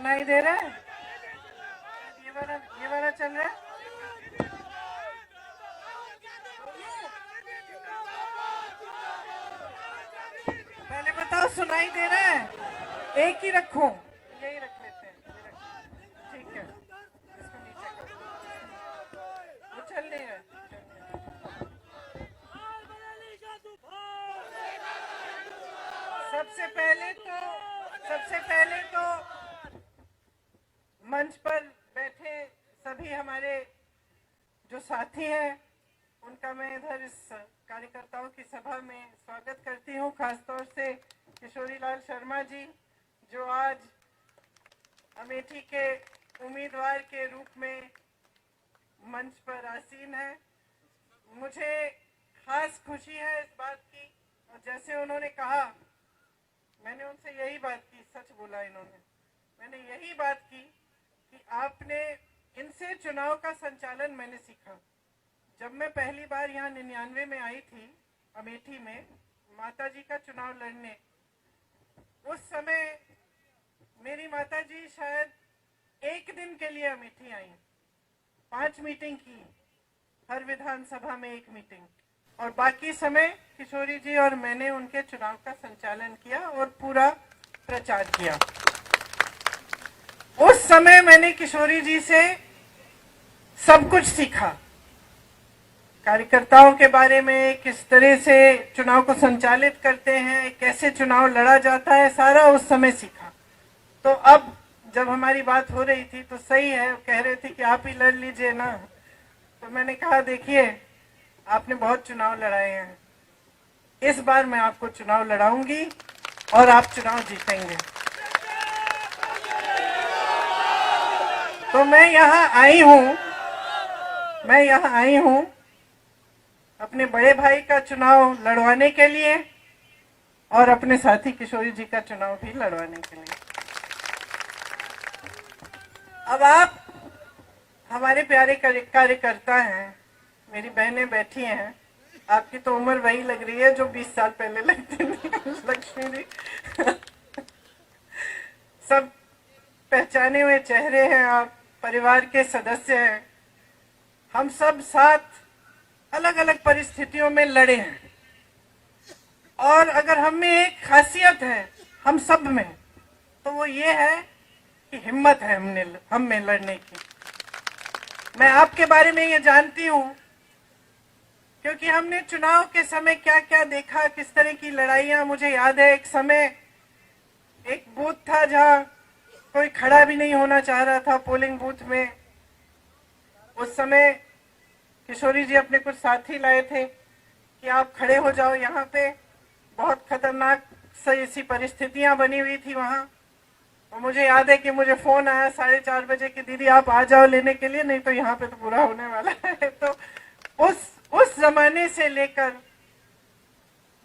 सुनाई दे रहा है? ये वाला चल रहा है? पहले बताओ सुनाई दे रहा है? एक ही रखूं? यही रख लेते हैं, ठीक है। इसको नीचे कर, वो चल नहीं रहा। सबसे पहले तो मंच पर बैठे सभी हमारे जो साथी हैं उनका मैं इधर इस कार्यकर्ताओं की सभा में स्वागत करती हूं। खासतौर से किशोरी लाल शर्मा जी जो आज अमेठी के उम्मीदवार के रूप में मंच पर आसीन है। मुझे खास खुशी है इस बात की, और जैसे उन्होंने कहा, मैंने उनसे यही बात की, सच बोला इन्होंने, मैंने यही बात की कि आपने इनसे चुनाव का संचालन मैंने सीखा। जब मैं पहली बार यहाँ 99 में आई थी अमेठी में माताजी का चुनाव लड़ने, उस समय मेरी माताजी शायद एक दिन के लिए अमेठी आई, 5 मीटिंग की, हर विधानसभा में 1 मीटिंग, और बाकी समय किशोरी जी और मैंने उनके चुनाव का संचालन किया और पूरा प्रचार किया। उस समय मैंने किशोरी जी से सब कुछ सीखा, कार्यकर्ताओं के बारे में, किस तरह से चुनाव को संचालित करते हैं, कैसे चुनाव लड़ा जाता है, सारा उस समय सीखा। तो अब जब हमारी बात हो रही थी तो सही है, कह रहे थे कि आप ही लड़ लीजिए ना, तो मैंने कहा देखिए आपने बहुत चुनाव लड़ाए हैं, इस बार मैं आपको चुनाव लड़ाऊंगी और आप चुनाव जीतेंगे। तो मैं यहाँ आई हूँ अपने बड़े भाई का चुनाव लड़वाने के लिए और अपने साथी किशोरी जी का चुनाव भी लड़वाने के लिए। अब आप हमारे प्यारे कार्यकर्ता हैं, मेरी बहनें बैठी हैं, आपकी तो उम्र वही लग रही है जो 20 साल पहले लगती थी लक्ष्मी जी। सब पहचाने हुए चेहरे हैं, आप परिवार के सदस्य हैं। हम सब साथ अलग अलग परिस्थितियों में लड़े हैं, और अगर हम में एक खासियत है हम सब में, तो वो ये है कि हिम्मत है हम में लड़ने की। मैं आपके बारे में ये जानती हूँ क्योंकि हमने चुनाव के समय क्या क्या देखा, किस तरह की लड़ाइयाँ। मुझे याद है एक समय एक बूथ था जहाँ कोई खड़ा भी नहीं होना चाह रहा था पोलिंग बूथ में। उस समय किशोरी जी अपने कुछ साथी लाए थे कि आप खड़े हो जाओ यहाँ पे, बहुत खतरनाक सी ऐसी परिस्थितियां बनी हुई थी वहाँ। और मुझे याद है कि मुझे फोन आया 4:30 बजे कि दीदी आप आ जाओ लेने के लिए, नहीं तो यहाँ पे तो पूरा होने वाला है। तो उस जमाने से लेकर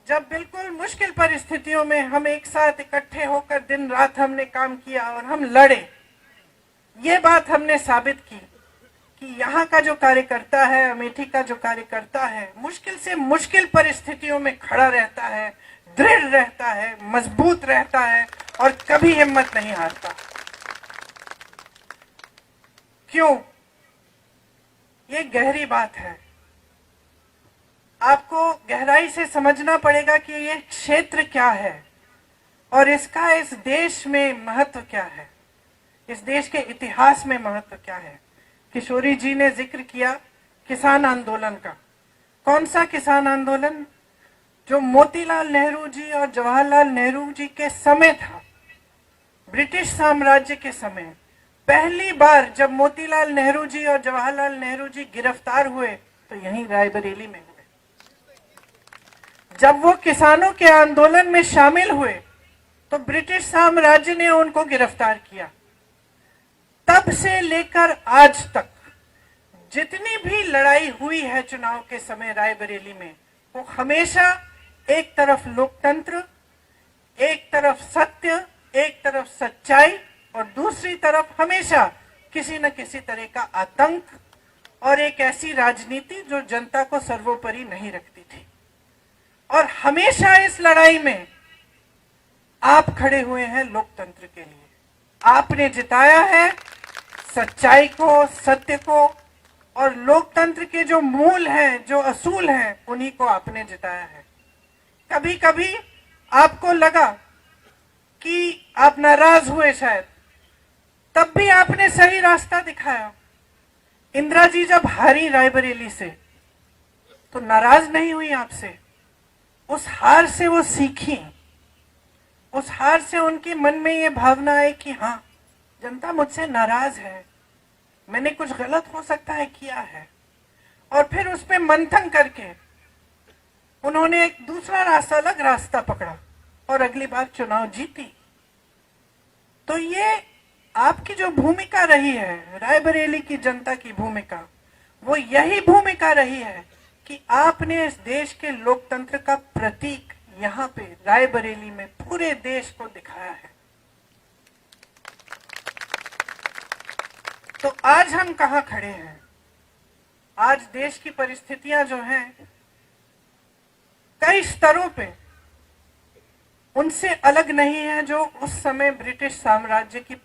जब बिल्कुल मुश्किल परिस्थितियों में हम एक साथ इकट्ठे होकर दिन रात हमने काम किया और हम लड़े, ये बात हमने साबित की कि यहाँ का जो कार्यकर्ता है, अमेठी का जो कार्यकर्ता है, मुश्किल से मुश्किल परिस्थितियों में खड़ा रहता है, दृढ़ रहता है, मजबूत रहता है और कभी हिम्मत नहीं हारता। क्यों? ये गहरी बात है, आपको गहराई से समझना पड़ेगा कि ये क्षेत्र क्या है और इसका इस देश में महत्व क्या है, इस देश के इतिहास में महत्व क्या है। किशोरी जी ने जिक्र किया किसान आंदोलन का। कौन सा किसान आंदोलन? जो मोतीलाल नेहरू जी और जवाहरलाल नेहरू जी के समय था, ब्रिटिश साम्राज्य के समय। पहली बार जब मोतीलाल नेहरू जी और जवाहरलाल नेहरू जी गिरफ्तार हुए तो यहीं रायबरेली में हुए। जब वो किसानों के आंदोलन में शामिल हुए तो ब्रिटिश साम्राज्य ने उनको गिरफ्तार किया। तब से लेकर आज तक जितनी भी लड़ाई हुई है चुनाव के समय रायबरेली में, वो हमेशा एक तरफ लोकतंत्र, एक तरफ सत्य, एक तरफ सच्चाई और दूसरी तरफ हमेशा किसी न किसी तरह का आतंक और एक ऐसी राजनीति जो जनता को सर्वोपरि नहीं रखती थी। और हमेशा इस लड़ाई में आप खड़े हुए हैं लोकतंत्र के लिए, आपने जिताया है सच्चाई को, सत्य को, और लोकतंत्र के जो मूल हैं, जो असूल हैं, उन्हीं को आपने जिताया है। कभी कभी आपको लगा कि आप नाराज हुए शायद, तब भी आपने सही रास्ता दिखाया। इंदिरा जी जब हारी रायबरेली से तो नाराज नहीं हुई आपसे, उस हार से वो सीखी, उस हार से उनके मन में ये भावना आई कि हाँ, जनता मुझसे नाराज है, मैंने कुछ गलत हो सकता है किया है, और फिर उस पर मंथन करके उन्होंने एक दूसरा रास्ता, अलग रास्ता पकड़ा और अगली बार चुनाव जीती। तो ये आपकी जो भूमिका रही है, रायबरेली की जनता की भूमिका, वो यही भूमिका रही है कि आपने इस देश के लोकतंत्र का प्रतीक यहाँ पे रायबरेली में पूरे देश को दिखाया है। तो आज हम कहाँ खड़े हैं? आज देश की परिस्थितियां जो हैं कई स्तरों पे उनसे अलग नहीं है जो उस समय ब्रिटिश साम्राज्य की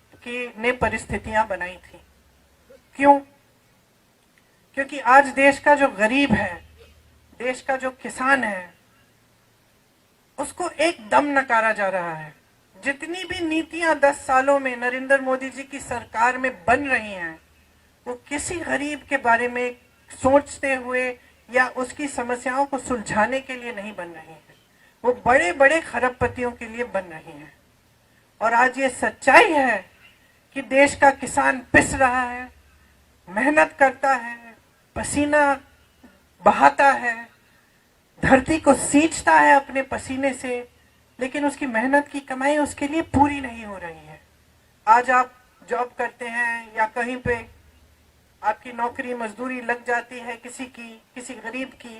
ने परिस्थितियां बनाई थी। क्यों? क्योंकि आज देश का जो गरीब है, देश का जो किसान है, उसको एकदम नकारा जा रहा है। जितनी भी नीतियां 10 सालों में नरेंद्र मोदी जी की सरकार में बन रही हैं, वो किसी गरीब के बारे में सोचते हुए या उसकी समस्याओं को सुलझाने के लिए नहीं बन रही है, वो बड़े बड़े खरबपतियों के लिए बन रही है। और आज ये सच्चाई है कि देश का किसान पिस रहा है, मेहनत करता है, पसीना बहाता है, धरती को सींचता है अपने पसीने से, लेकिन उसकी मेहनत की कमाई उसके लिए पूरी नहीं हो रही है। आज आप जॉब करते हैं या कहीं पे आपकी नौकरी मजदूरी लग जाती है किसी गरीब की,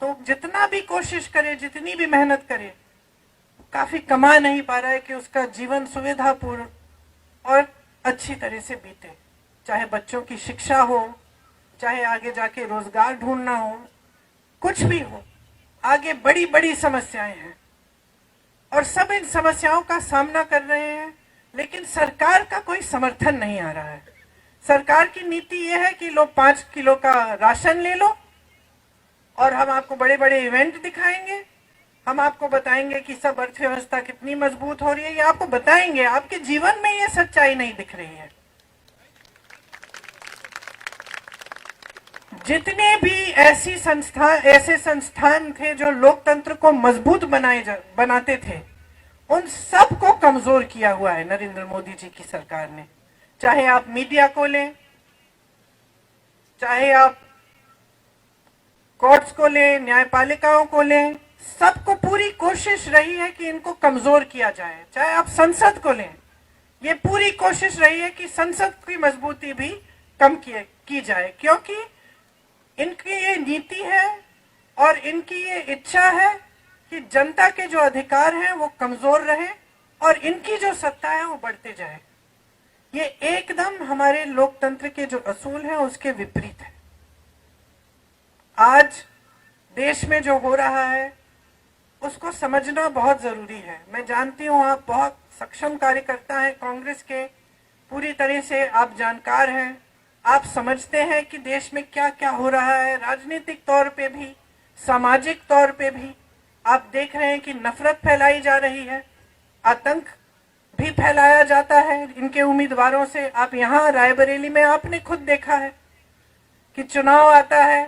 तो जितना भी कोशिश करे, जितनी भी मेहनत करे, काफी कमा नहीं पा रहा है कि उसका जीवन सुविधापूर्ण और अच्छी तरह से बीते। चाहे बच्चों की शिक्षा हो, चाहे आगे जाके रोजगार ढूंढना हो, कुछ भी हो, आगे बड़ी बड़ी समस्याएं हैं और सब इन समस्याओं का सामना कर रहे हैं, लेकिन सरकार का कोई समर्थन नहीं आ रहा है। सरकार की नीति यह है कि लो 5 किलो का राशन ले लो और हम आपको बड़े बड़े इवेंट दिखाएंगे, हम आपको बताएंगे कि सब अर्थव्यवस्था कितनी मजबूत हो रही है, ये आपको बताएंगे। आपके जीवन में ये सच्चाई नहीं दिख रही है। जितने भी ऐसे संस्थान थे जो लोकतंत्र को मजबूत बनाते थे, उन सब को कमजोर किया हुआ है नरेंद्र मोदी जी की सरकार ने। चाहे आप मीडिया को लें, चाहे आप कोर्ट्स को लें, न्यायपालिकाओं को लें, सबको पूरी कोशिश रही है कि इनको कमजोर किया जाए। चाहे आप संसद को लें, ये पूरी कोशिश रही है कि संसद की मजबूती भी कम की जाए, क्योंकि इनकी ये नीति है और इनकी ये इच्छा है कि जनता के जो अधिकार हैं वो कमजोर रहे और इनकी जो सत्ता है वो बढ़ते जाए। ये एकदम हमारे लोकतंत्र के जो असूल हैं उसके विपरीत है। आज देश में जो हो रहा है उसको समझना बहुत जरूरी है। मैं जानती हूं आप बहुत सक्षम कार्यकर्ता हैं कांग्रेस के, पूरी तरह से आप जानकार हैं, आप समझते हैं कि देश में क्या क्या हो रहा है, राजनीतिक तौर पे भी, सामाजिक तौर पे भी। आप देख रहे हैं कि नफरत फैलाई जा रही है, आतंक भी फैलाया जाता है इनके उम्मीदवारों से। आप यहाँ रायबरेली में आपने खुद देखा है कि चुनाव आता है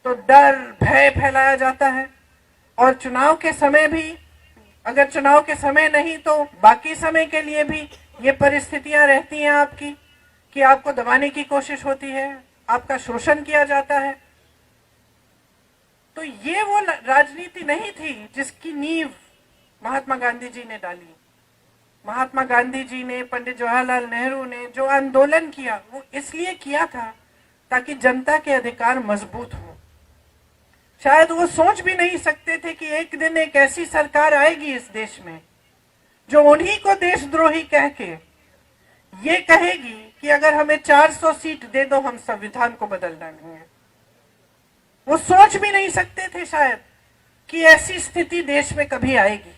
तो डर भय फैलाया जाता है, और चुनाव के समय भी, अगर चुनाव के समय नहीं तो बाकी समय के लिए भी ये परिस्थितियां रहती हैं आपकी कि आपको दबाने की कोशिश होती है, आपका शोषण किया जाता है। तो ये वो राजनीति नहीं थी जिसकी नींव महात्मा गांधी जी ने डाली। महात्मा गांधी जी ने, पंडित जवाहरलाल नेहरू ने जो आंदोलन किया वो इसलिए किया था ताकि जनता के अधिकार मजबूत हो। शायद वो सोच भी नहीं सकते थे कि एक दिन एक ऐसी सरकार आएगी इस देश में जो उन्हीं को देशद्रोही कह के ये कहेगी कि अगर हमें 400 सीट दे दो हम संविधान को बदल डालेंगे। वो सोच भी नहीं सकते थे शायद कि ऐसी स्थिति देश में कभी आएगी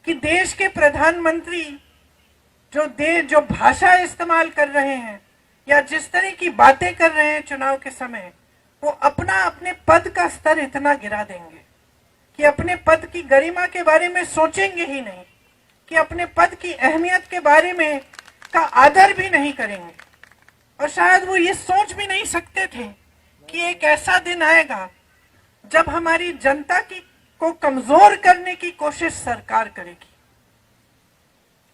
कि देश के प्रधानमंत्री जो भाषा इस्तेमाल कर रहे हैं या जिस तरह की बातें कर रहे हैं चुनाव के समय, वो अपने पद का स्तर इतना गिरा देंगे कि अपने पद की गरिमा के बारे में सोचेंगे ही नहीं, कि अपने पद की अहमियत के बारे में का आदर भी नहीं करेंगे। और शायद वो ये सोच भी नहीं सकते थे कि एक ऐसा दिन आएगा जब हमारी जनता को कमजोर करने की कोशिश सरकार करेगी।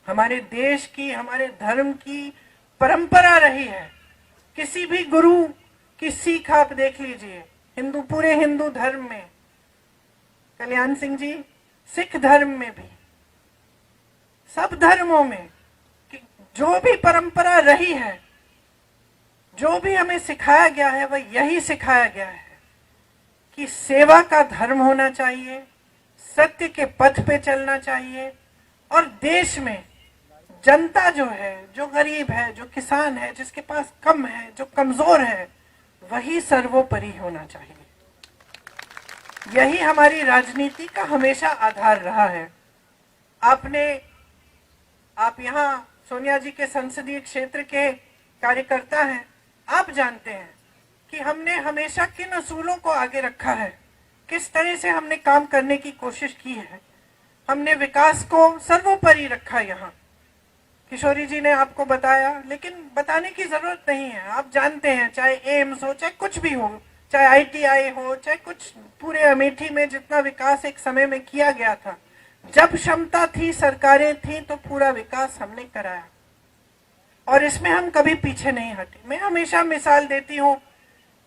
हमारे देश की, हमारे धर्म की परंपरा रही है। किसी भी गुरु की सीख आप देख लीजिए, पूरे हिंदू धर्म में, कल्याण सिंह जी, सिख धर्म में भी, सब धर्मों में जो भी परंपरा रही है, जो भी हमें सिखाया गया है, वह यही सिखाया गया है कि सेवा का धर्म होना चाहिए, सत्य के पथ पे चलना चाहिए, और देश में जनता जो है, जो गरीब है, जो किसान है, जिसके पास कम है, जो कमजोर है, वही सर्वोपरि होना चाहिए। यही हमारी राजनीति का हमेशा आधार रहा है। आप यहाँ सोनिया जी के संसदीय क्षेत्र के कार्यकर्ता हैं, आप जानते हैं कि हमने हमेशा किन असूलों को आगे रखा है, किस तरह से हमने काम करने की कोशिश की है। हमने विकास को सर्वोपरि रखा। यहाँ किशोरी जी ने आपको बताया, लेकिन बताने की जरूरत नहीं है, आप जानते हैं, चाहे एम्स हो, चाहे कुछ भी हो, चाहे आईटीआई हो, चाहे कुछ, पूरे अमेठी में जितना विकास एक समय में किया गया था, जब क्षमता थी, सरकारें थी, तो पूरा विकास हमने कराया, और इसमें हम कभी पीछे नहीं हटे। मैं हमेशा मिसाल देती हूँ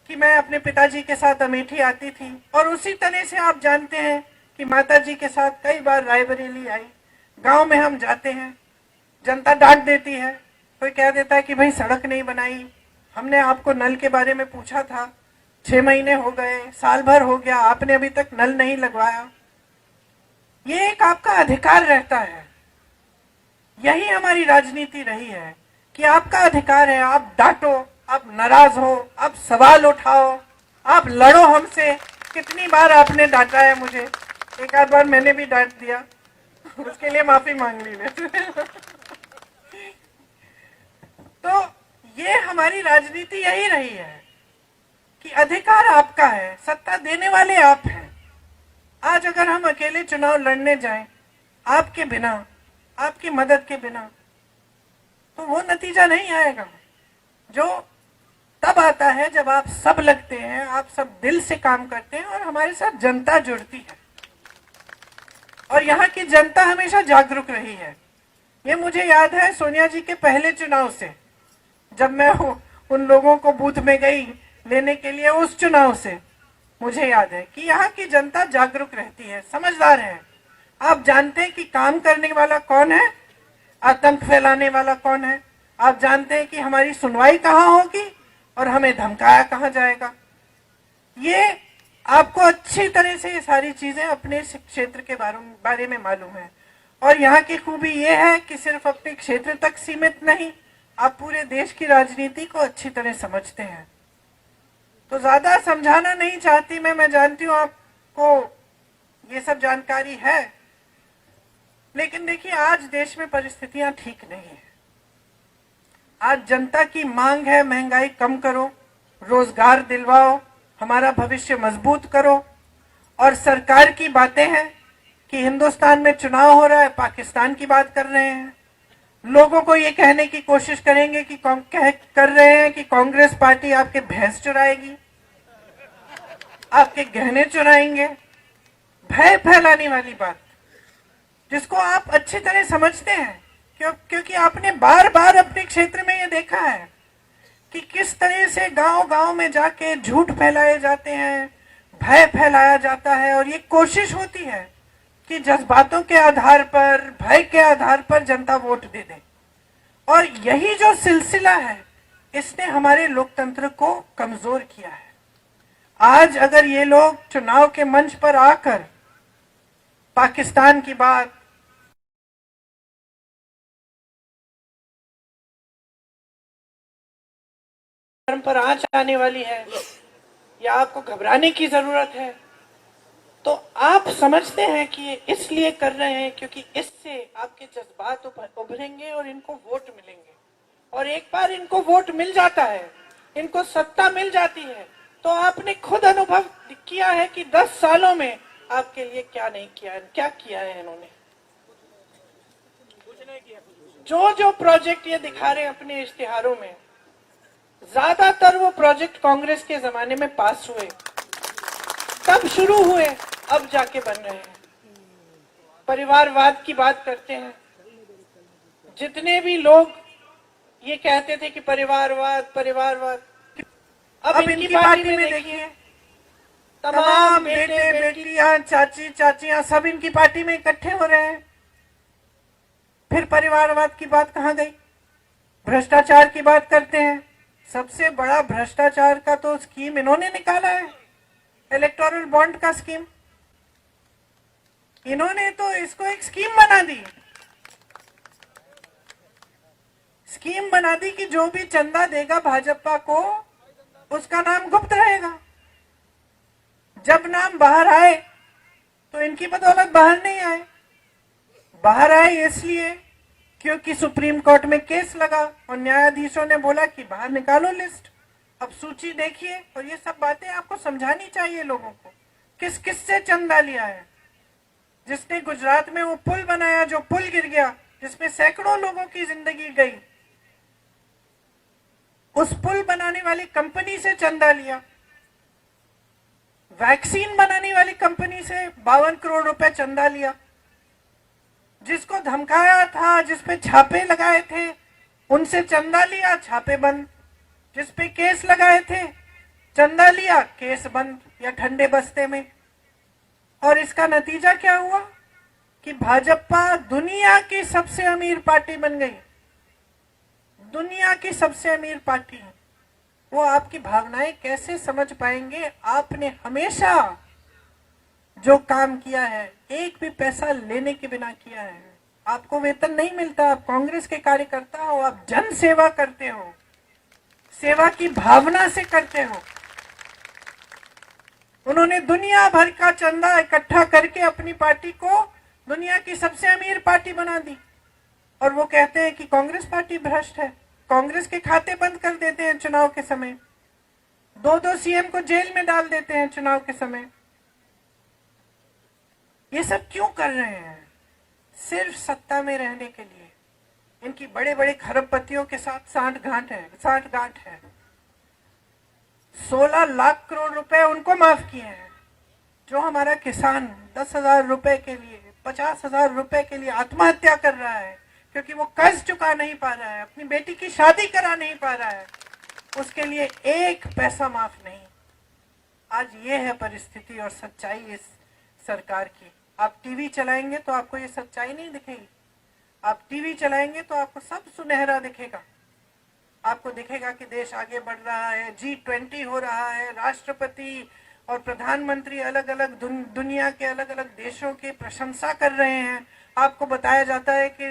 कि मैं अपने पिताजी के साथ अमेठी आती थी, और उसी तरह से आप जानते हैं कि माता जी के साथ कई बार रायबरेली आई। गांव में हम जाते हैं, जनता डांट देती है, कोई कह देता है कि भाई सड़क नहीं बनाई, हमने आपको नल के बारे में पूछा था, 6 महीने हो गए, साल भर हो गया, आपने अभी तक नल नहीं लगवाया। ये एक आपका अधिकार रहता है। यही हमारी राजनीति रही है कि आपका अधिकार है, आप डांटो, आप नाराज हो, आप सवाल उठाओ, आप लड़ो हमसे। कितनी बार आपने डांटा है मुझे, एक आध बार मैंने भी डांट दिया, उसके लिए माफी मांग ली मैं। तो ये हमारी राजनीति यही रही है कि अधिकार आपका है, सत्ता देने वाले आप हैं। आज अगर हम अकेले चुनाव लड़ने जाएं, आपके बिना, आपकी मदद के बिना, तो वो नतीजा नहीं आएगा जो तब आता है जब आप सब लगते हैं, आप सब दिल से काम करते हैं, और हमारे साथ जनता जुड़ती है। और यहाँ की जनता हमेशा जागरूक रही है। ये मुझे याद है सोनिया जी के पहले चुनाव से, जब मैं उन लोगों को बूथ में गई लेने के लिए, उस चुनाव से मुझे याद है कि यहाँ की जनता जागरूक रहती है, समझदार है। आप जानते हैं कि काम करने वाला कौन है, आतंक फैलाने वाला कौन है। आप जानते हैं कि हमारी सुनवाई कहाँ होगी और हमें धमकाया कहाँ जाएगा। ये आपको अच्छी तरह से ये सारी चीजें अपने क्षेत्र के बारे में मालूम है। और यहाँ की खूबी ये है कि सिर्फ अपने क्षेत्र तक सीमित नहीं, आप पूरे देश की राजनीति को अच्छी तरह समझते हैं। तो ज्यादा समझाना नहीं चाहती मैं जानती हूँ आपको ये सब जानकारी है, लेकिन देखिए आज देश में परिस्थितियां ठीक नहीं है। आज जनता की मांग है, महंगाई कम करो, रोजगार दिलवाओ, हमारा भविष्य मजबूत करो। और सरकार की बातें हैं कि हिंदुस्तान में चुनाव हो रहा है, पाकिस्तान की बात कर रहे हैं। लोगों को ये कहने की कोशिश करेंगे कि कर रहे हैं कि कांग्रेस पार्टी आपके भैंस चुराएगी, आपके गहने चुराएंगे। भय फैलाने वाली बात, जिसको आप अच्छी तरह समझते हैं, क्योंकि आपने बार बार अपने क्षेत्र में ये देखा है कि किस तरह से गांव गांव में जाके झूठ फैलाए जाते हैं, भय फैलाया जाता है, और ये कोशिश होती है कि जज्बातों के आधार पर, भय के आधार पर जनता वोट दे दे। और यही जो सिलसिला है, इसने हमारे लोकतंत्र को कमजोर किया है। आज अगर ये लोग चुनाव के मंच पर आकर पाकिस्तान की बात, पर आंच आने वाली है, या आपको घबराने की जरूरत है, तो आप समझते हैं कि ये इसलिए कर रहे हैं क्योंकि इससे आपके जज्बात उभरेंगे और इनको वोट मिलेंगे। और एक बार इनको वोट मिल जाता है, इनको सत्ता मिल जाती है, तो आपने खुद अनुभव किया है कि 10 सालों में आपके लिए क्या नहीं किया है, क्या किया है इन्होंने। जो जो प्रोजेक्ट ये दिखा रहे हैं अपने इश्तिहारों में, ज्यादातर वो प्रोजेक्ट कांग्रेस के जमाने में पास हुए, तब शुरू हुए, अब जाके बन रहे हैं। परिवारवाद की बात करते हैं, जितने भी लोग ये कहते थे कि परिवारवाद परिवारवाद, अब इनकी पार्टी में देखिए तमाम बेटे बेटियां चाची चाचियां सब इनकी पार्टी में इकट्ठे हो रहे हैं। फिर परिवारवाद की बात कहां गई? भ्रष्टाचार की बात करते हैं। सबसे बड़ा भ्रष्टाचार का तो स्कीम इन्होंने निकाला है, इलेक्टोरल बॉन्ड का स्कीम। इन्होंने तो इसको एक स्कीम बना दी, स्कीम बना दी कि जो भी चंदा देगा भाजपा को उसका नाम गुप्त रहेगा। जब नाम बाहर आए तो इनकी बदौलत बाहर नहीं आए। बाहर आए इसलिए क्योंकि सुप्रीम कोर्ट में केस लगा और न्यायाधीशों ने बोला कि बाहर निकालो लिस्ट, अब सूची देखिए। और ये सब बातें आपको समझानी चाहिए लोगों को, किस किस से चंदा लिया है। जिसने गुजरात में वो पुल बनाया, जो पुल गिर गया, जिसमें सैकड़ों लोगों की जिंदगी गई, उस पुल बनाने वाली कंपनी से चंदा लिया। वैक्सीन बनाने वाली कंपनी से 52 करोड़ रुपए चंदा लिया। जिसको धमकाया था, जिसपे छापे लगाए थे, उनसे चंदा लिया, छापे बंद। जिसपे केस लगाए थे, चंदा लिया, केस बंद या ठंडे बस्ते में। और इसका नतीजा क्या हुआ कि भाजपा दुनिया की सबसे अमीर पार्टी बन गई। दुनिया की सबसे अमीर पार्टी है। वो आपकी भावनाएं कैसे समझ पाएंगे? आपने हमेशा जो काम किया है एक भी पैसा लेने के बिना किया है। आपको वेतन नहीं मिलता, आप कांग्रेस के कार्यकर्ता हो, आप जन सेवा करते हो, सेवा की भावना से करते हो। उन्होंने दुनिया भर का चंदा इकट्ठा करके अपनी पार्टी को दुनिया की सबसे अमीर पार्टी बना दी। और वो कहते हैं कि कांग्रेस पार्टी भ्रष्ट है। कांग्रेस के खाते बंद कर देते हैं चुनाव के समय, दो सीएम को जेल में डाल देते हैं चुनाव के समय। ये सब क्यों कर रहे हैं? सिर्फ सत्ता में रहने के लिए। इनकी बड़े बड़े खरबपतियों के साथ सांठगांठ है। 16 लाख करोड़ रुपए उनको माफ किए हैं। जो हमारा किसान 10,000 रुपए के लिए, 50,000 रुपए के लिए आत्महत्या कर रहा है क्योंकि वो कर्ज चुका नहीं पा रहा है, अपनी बेटी की शादी करा नहीं पा रहा है, उसके लिए एक पैसा माफ नहीं। आज ये है परिस्थिति और सच्चाई इस सरकार की। आप टीवी चलाएंगे तो आपको ये सच्चाई नहीं दिखेगी। आप टीवी चलाएंगे तो आपको सब सुनहरा दिखेगा। आपको दिखेगा कि देश आगे बढ़ रहा है, G20 हो रहा है, राष्ट्रपति और प्रधानमंत्री अलग अलग दुनिया के अलग अलग देशों की प्रशंसा कर रहे हैं। आपको बताया जाता है कि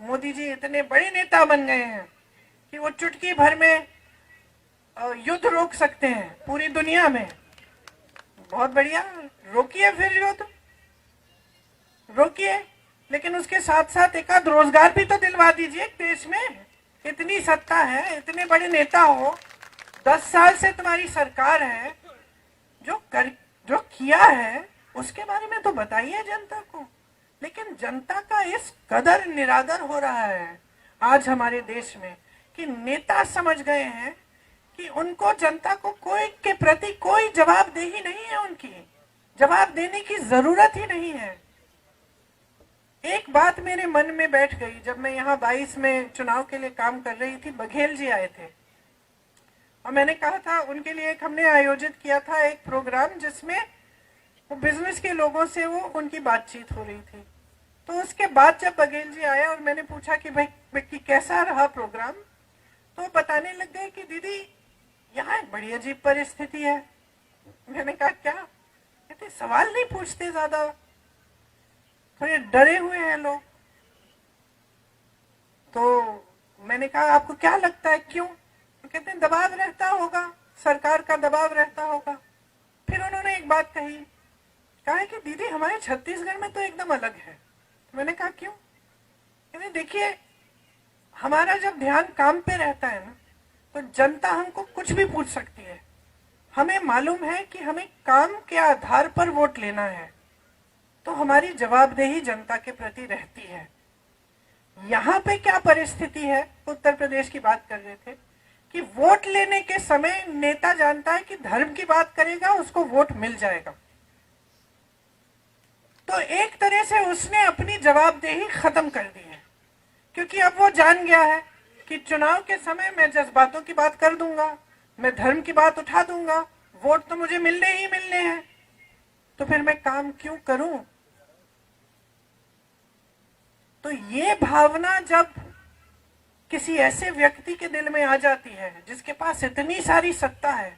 मोदी जी इतने बड़े नेता बन गए हैं कि वो चुटकी भर में युद्ध रोक सकते हैं पूरी दुनिया में। बहुत बढ़िया, रोकिए, फिर युद्ध रोकिए, लेकिन उसके साथ साथ एक आध रोजगार भी तो दिलवा दीजिए देश में। इतनी सत्ता है, इतने बड़े नेता हो, 10 साल से तुम्हारी सरकार है, जो किया है उसके बारे में तो बताइए जनता को। लेकिन जनता का इस कदर निरादर हो रहा है आज हमारे देश में कि नेता समझ गए हैं कि उनको जनता को कोई के प्रति कोई जवाबदेही नहीं है, उनकी जवाब देने की जरूरत ही नहीं है। एक बात मेरे मन में बैठ गई, जब मैं यहाँ 22 में चुनाव के लिए काम कर रही थी, बघेल जी आए थे और मैंने कहा था उनके लिए हमने आयोजित किया था एक प्रोग्राम जिसमें वो बिजनेस के लोगों से वो उनकी बातचीत हो रही थी। तो उसके बाद जब बघेल जी आए और मैंने पूछा कि भाई कि कैसा रहा प्रोग्राम, तो बताने लग गए कि दीदी यहाँ एक बड़ी अजीब परिस्थिति है। मैंने कहा क्या? कहते सवाल नहीं पूछते, ज्यादा थोड़े डरे हुए हैं लोग। तो मैंने कहा आपको क्या लगता है क्यों? तो कहते हैं दबाव रहता होगा, सरकार का दबाव रहता होगा। फिर उन्होंने एक बात कही, कहा है कि दीदी हमारे छत्तीसगढ़ में तो एकदम अलग है। तो मैंने कहा क्यों? कहते देखिए, हमारा जब ध्यान काम पे रहता है ना, तो जनता हमको कुछ भी पूछ सकती है। हमें मालूम है कि हमें काम के आधार पर वोट लेना है, तो हमारी जवाबदेही जनता के प्रति रहती है। यहाँ पे क्या परिस्थिति है, उत्तर प्रदेश की बात कर रहे थे कि वोट लेने के समय नेता जानता है कि धर्म की बात करेगा उसको वोट मिल जाएगा, तो एक तरह से उसने अपनी जवाबदेही खत्म कर दी है, क्योंकि अब वो जान गया है कि चुनाव के समय मैं जज्बातों की बात कर दूंगा, मैं धर्म की बात उठा दूंगा, वोट तो मुझे मिलने ही मिलने हैं, तो फिर मैं काम क्यों करूं? तो ये भावना जब किसी ऐसे व्यक्ति के दिल में आ जाती है जिसके पास इतनी सारी सत्ता है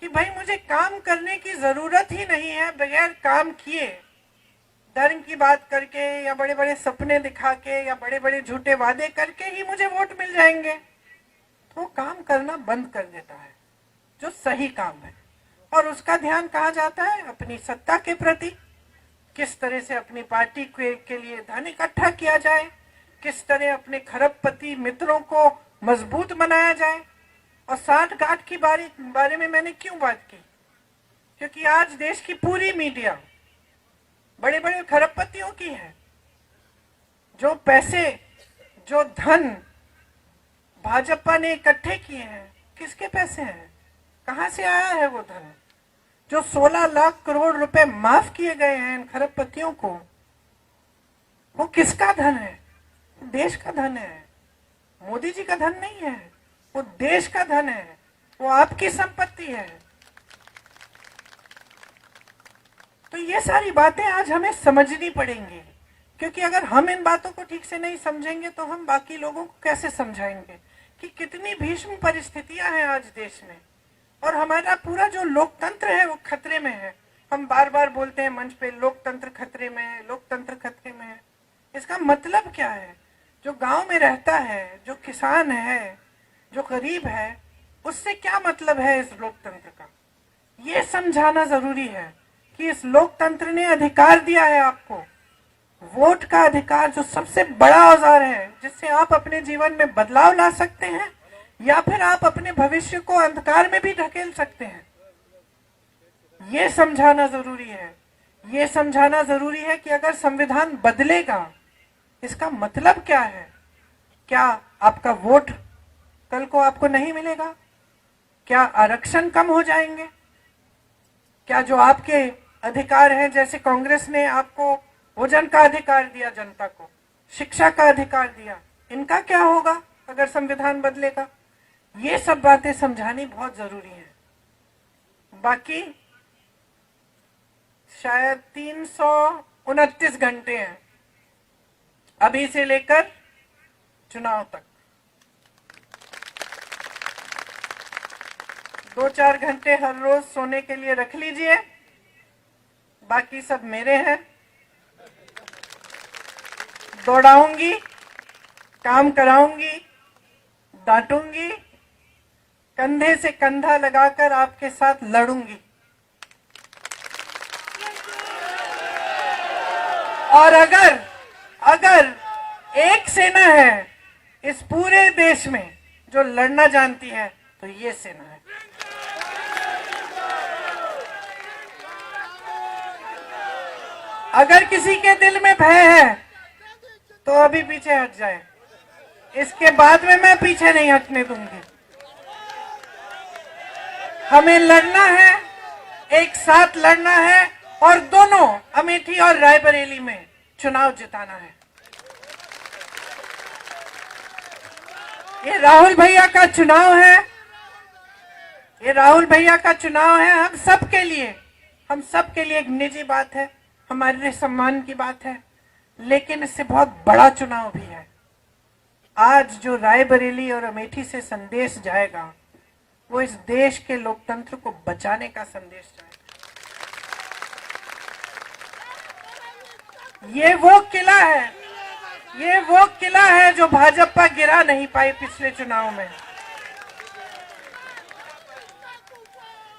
कि भाई मुझे काम करने की जरूरत ही नहीं है, बगैर काम किए धर्म की बात करके या बड़े बड़े सपने दिखा के या बड़े बड़े झूठे वादे करके ही मुझे वोट मिल जाएंगे, तो काम करना बंद कर देता है जो सही काम है। और उसका ध्यान कहाँ जाता है? अपनी सत्ता के प्रति, किस तरह से अपनी पार्टी के लिए धन इकट्ठा किया जाए, किस तरह अपने खरबपति मित्रों को मजबूत बनाया जाए। और साठ गांठ की बारे में मैंने क्यों बात की? क्योंकि आज देश की पूरी मीडिया बड़े बड़े खरबपतियों की है। जो पैसे, जो धन भाजपा ने इकट्ठे किए हैं, किसके पैसे हैं? कहां से आया है वो धन? जो 16 लाख करोड़ रुपए माफ किए गए हैं इन खरबपतियों को, वो किसका धन है? देश का धन है। मोदी जी का धन नहीं है, वो देश का धन है, वो आपकी संपत्ति है। तो ये सारी बातें आज हमें समझनी पड़ेंगी, क्योंकि अगर हम इन बातों को ठीक से नहीं समझेंगे तो हम बाकी लोगों को कैसे समझाएंगे कि कितनी भीषण परिस्थितियां हैं आज देश में, और हमारा पूरा जो लोकतंत्र है वो खतरे में है। हम बार बार बोलते हैं मंच पे, लोकतंत्र खतरे में है, लोकतंत्र खतरे में है। इसका मतलब क्या है? जो गांव में रहता है, जो किसान है, जो गरीब है, उससे क्या मतलब है इस लोकतंत्र का? ये समझाना जरूरी है कि इस लोकतंत्र ने अधिकार दिया है आपको, वोट का अधिकार, जो सबसे बड़ा औजार है जिससे आप अपने जीवन में बदलाव ला सकते हैं या फिर आप अपने भविष्य को अंधकार में भी ढकेल सकते हैं। ये समझाना जरूरी है। ये समझाना जरूरी है कि अगर संविधान बदलेगा, इसका मतलब क्या है? क्या आपका वोट कल को आपको नहीं मिलेगा? क्या आरक्षण कम हो जाएंगे? क्या जो आपके अधिकार हैं, जैसे कांग्रेस ने आपको भोजन का अधिकार दिया, जनता को शिक्षा का अधिकार दिया, इनका क्या होगा अगर संविधान बदलेगा? ये सब बातें समझानी बहुत जरूरी है। बाकी शायद 329 घंटे हैं अभी से लेकर चुनाव तक। 2-4 घंटे हर रोज सोने के लिए रख लीजिए, बाकी सब मेरे हैं। दौड़ाऊंगी, काम कराऊंगी, डांटूंगी, कंधे से कंधा लगाकर आपके साथ लड़ूंगी। और अगर एक सेना है इस पूरे देश में जो लड़ना जानती है, तो ये सेना है। अगर किसी के दिल में भय है तो अभी पीछे हट जाए, इसके बाद में मैं पीछे नहीं हटने दूंगी। हमें लड़ना है, एक साथ लड़ना है, और दोनों अमेठी और रायबरेली में चुनाव जिताना है। ये राहुल भैया का चुनाव है, ये राहुल भैया का चुनाव है। हम सबके लिए एक निजी बात है, हमारे सम्मान की बात है, लेकिन इससे बहुत बड़ा चुनाव भी है। आज जो रायबरेली और अमेठी से संदेश जाएगा, वो इस देश के लोकतंत्र को बचाने का संदेश जाएगा। ये वो किला है जो भाजपा गिरा नहीं पाई पिछले चुनाव में।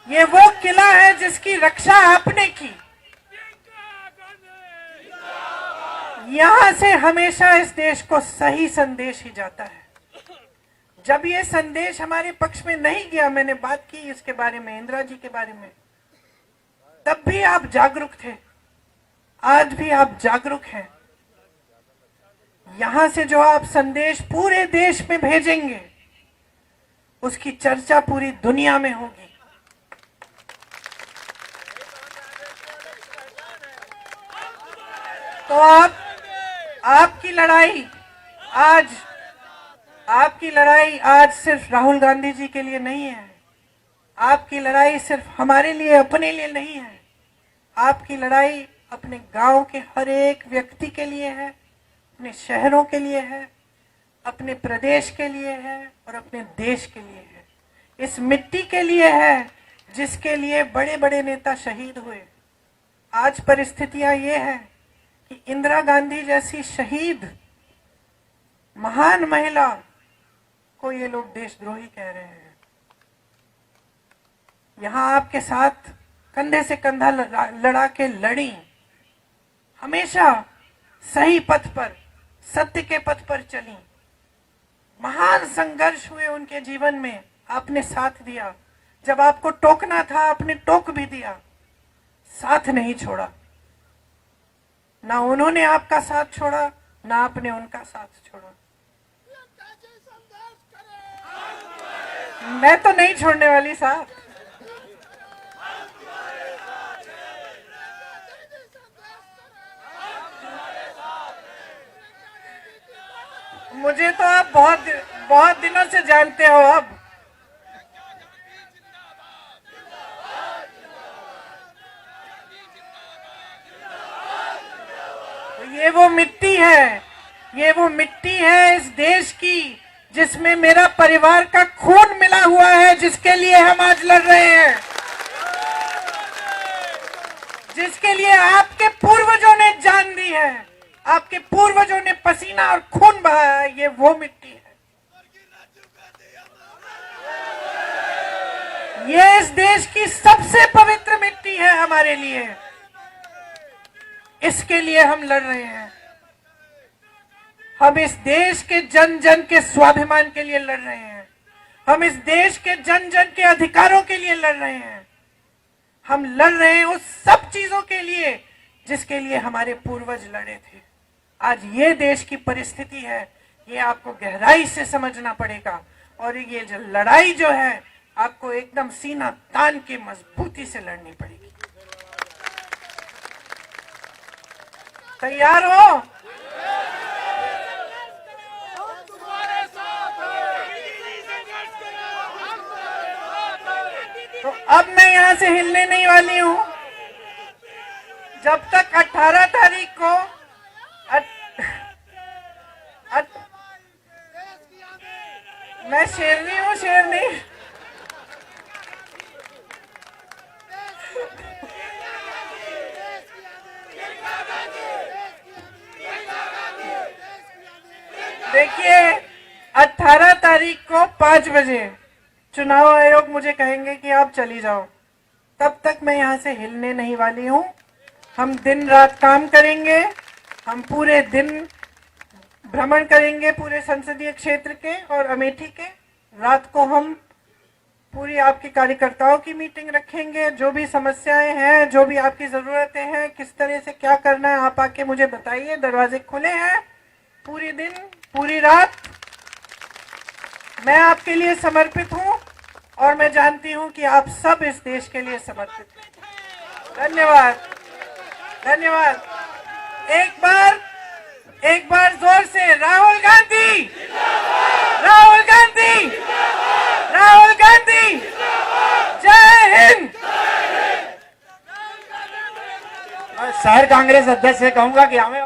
ये वो किला है जिसकी रक्षा आपने की, यहां से हमेशा इस देश को सही संदेश ही जाता है। जब ये संदेश हमारे पक्ष में नहीं गया, मैंने बात की इसके बारे में, इंदिरा जी के बारे में, तब भी आप जागरूक थे, आज भी आप जागरूक हैं। यहां से जो आप संदेश पूरे देश में भेजेंगे, उसकी चर्चा पूरी दुनिया में होगी। तो आपकी लड़ाई आज सिर्फ राहुल गांधी जी के लिए नहीं है। आपकी लड़ाई सिर्फ हमारे लिए, अपने लिए नहीं है। आपकी लड़ाई अपने गांव के हर एक व्यक्ति के लिए है, अपने शहरों के लिए है, अपने प्रदेश के लिए है और अपने देश के लिए है। इस मिट्टी के लिए है जिसके लिए बड़े बड़े नेता शहीद हुए। आज परिस्थितियां ये है कि इंदिरा गांधी जैसी शहीद महान महिला को ये लोग देशद्रोही कह रहे हैं। यहां आपके साथ कंधे से कंधा लड़ा के लड़ी, हमेशा सही पथ पर, सत्य के पथ पर चली। महान संघर्ष हुए उनके जीवन में, आपने साथ दिया। जब आपको टोकना था, आपने टोक भी दिया, साथ नहीं छोड़ा। ना उन्होंने आपका साथ छोड़ा, ना आपने उनका साथ छोड़ा। मैं तो नहीं छोड़ने वाली साहब। मुझे तो आप बहुत दिनों से जानते हो। अब ये वो मिट्टी है, ये वो मिट्टी है इस देश की जिसमें मेरा परिवार का खून मिला हुआ है, जिसके लिए हम आज लड़ रहे हैं, जिसके लिए आपके पूर्वजों ने जान दी है, आपके पूर्वजों ने पसीना और खून बहाया है। ये वो मिट्टी है, ये इस देश की सबसे पवित्र मिट्टी है हमारे लिए। इसके लिए हम लड़ रहे हैं। हम इस देश के जन जन के स्वाभिमान के लिए लड़ रहे हैं। हम इस देश के जन जन के अधिकारों के लिए लड़ रहे हैं। हम लड़ रहे हैं उस सब चीजों के लिए जिसके लिए हमारे पूर्वज लड़े थे। आज ये देश की परिस्थिति है, ये आपको गहराई से समझना पड़ेगा। और ये जो लड़ाई जो है, आपको एकदम सीना तान के मजबूती से लड़नी पड़ेगी। तैयार हो? तो अब मैं यहां से हिलने नहीं वाली हूं जब तक 18 तारीख को मैं शेरनी हूं, शेरनी। देखिए, 18 तारीख को 5 बजे चुनाव आयोग मुझे कहेंगे कि आप चली जाओ। तब तक मैं यहां से हिलने नहीं वाली हूं। हम दिन रात काम करेंगे। हम पूरे दिन भ्रमण करेंगे पूरे संसदीय क्षेत्र के और अमेठी के। रात को हम पूरी आपके कार्यकर्ताओं की मीटिंग रखेंगे। जो भी समस्याएं हैं, जो भी आपकी जरूरतें हैं, किस तरह से क्या करना है, आप आके मुझे बताइए। दरवाजे खुले हैं पूरी दिन, पूरी रात। मैं आपके लिए समर्पित हूं और मैं जानती हूं कि आप सब इस देश के लिए समर्पित हैं। धन्यवाद, धन्यवाद। एक बार जोर से राहुल गांधी, राहुल गांधी, राहुल गांधी, जय हिंद। शहर कांग्रेस अध्यक्ष से कहूंगा कि हमें